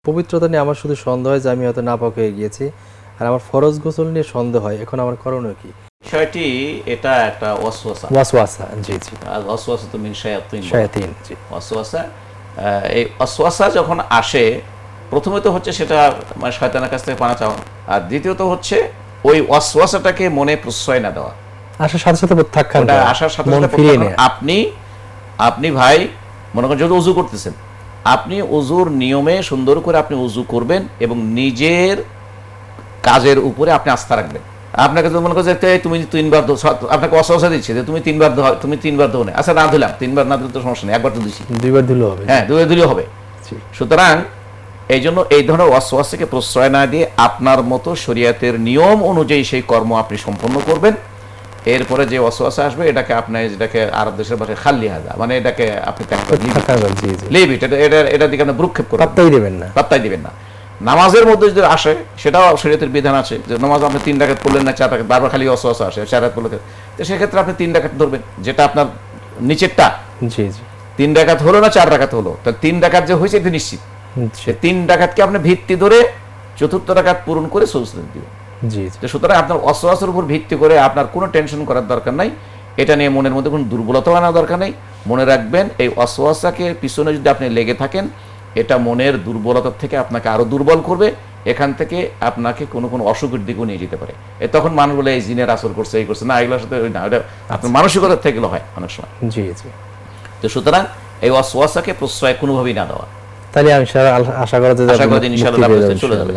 পবিত্রতা নিয়ে আমার শুধু সন্দেহ হয় যে আমি হয়তো নাপাক হয়ে গিয়েছি, আর আমার ফরজ গোসল নিয়ে সন্দেহ হয়, এখন আমার করণীয় কি? বিষয়টি এটা একটা ওয়াসওয়াসা। ওয়াসওয়াসা, জি জি। ওয়াসওয়াসা তো মিন শায়াতিন। শায়াতিন, জি। ওয়াসওয়াসা, এই ওয়াসওয়াসা যখন আসে, প্রথমত হচ্ছে সেটা মানে শয়তানের কাছ থেকে পানা চাওয়া, আর দ্বিতীয়ত হচ্ছে ওই ওয়াসওয়াসাটাকে মনে প্রশ্রয় না দেওয়া। আসার সাথে সাথে প্রত্যাখ্যান ওটা করা, আসার সাথে মন সাথে ফিরিয়ে প্রত্যাখ্যান। নেয়া। আপনি ভাই মনে করেন যদি উজু করতেছেন, আপনি উজুর নিয়মে সুন্দর করে আপনি উজু করবেন এবং নিজের কাজের উপরে আপনি আস্থা রাখবেন। আপনাকে তো মনে করছে তুমি 3 বার আপনাকে ওয়াসওয়াসা দিচ্ছে যে তুমি 3 বার ধো না, আচ্ছা না ধুলাম, 3 বার না ধুলে তো সমস্যা নেই, একবার তো দিছি, 2 বার ধুলেও হবে। হ্যাঁ 2 বার ধুলেও হবে। সুতরাং এই জন্য এই ধরনের ওয়াসওয়াসাকে প্রশ্রয় না দিয়ে আপনার মতো শরীয়তের নিয়ম অনুযায়ী সেই কর্ম আপনি সম্পন্ন করবেন। এরপরে যে ওয়াসওয়াসা আসবে এটাকে আপনি, যেটাকে আরব দেশের ভাষায় খাল্লি হাজা, মানে এটাকে আপনি ত্যাগ করে লিভ ইট, এটা দিকে আপনি ভ্রুক্ষেপ করবেন, পাত্তাই দিবেন না, পাত্তাই দিবেন না। নামাজের মধ্যে যদি আসে, সেটাও শরীয়তের বিধান আছে যে নামাজ আপনি 3 রাকাত পড়লেন না 4 রাকাত, বারবার খালি ওয়াসওয়াসা আসে 4 রাকাত পড়লে, তো সেক্ষেত্রে আপনি 3 রাকাত ধরবেন, যেটা আপনার নিচেরটা। জি জি। 3 রাকাত হলো না 4 রাকাত হলো, তো 3 রাকাত যে হয়েছে এটা নিশ্চিত। 3 রাকাতকে আপনি ভিত্তি ধরে 4র্থ রাকাত পূরণ করে সুজুদ দিবেন। জি জি। সুতরাং আপনার ওয়াসওয়াসার উপর ভিত্তি করে আপনার কোনো টেনশন করার দরকার নাই, এটা নিয়ে মনের মধ্যে কোনো দুর্বলতা আনার দরকার নেই। মনে রাখবেন এই ওয়াসওয়াসাকে পিছনে যদি আপনি লেগে থাকেন, এটা মনের দুর্বলতার থেকে আপনাকে আরো দুর্বল করবে, এখান থেকে আপনাকে কোনো কোনো অসুখের দিকেও নিয়ে যেতে পারে। তখন মানুষ বলে এই জিনের আসর করছে, এই করছে, না এগুলোর সাথে না, এটা আপনার মানসিকতার থেকে হয় অনেক সময়। জি জি। তো সুতরাং এই ওয়াসওয়াসাকে প্রশ্রয় কোনোভাবেই না দেওয়া। তাহলে আমি আশা করা যায় ইনশাআল্লাহ চলে যাবে।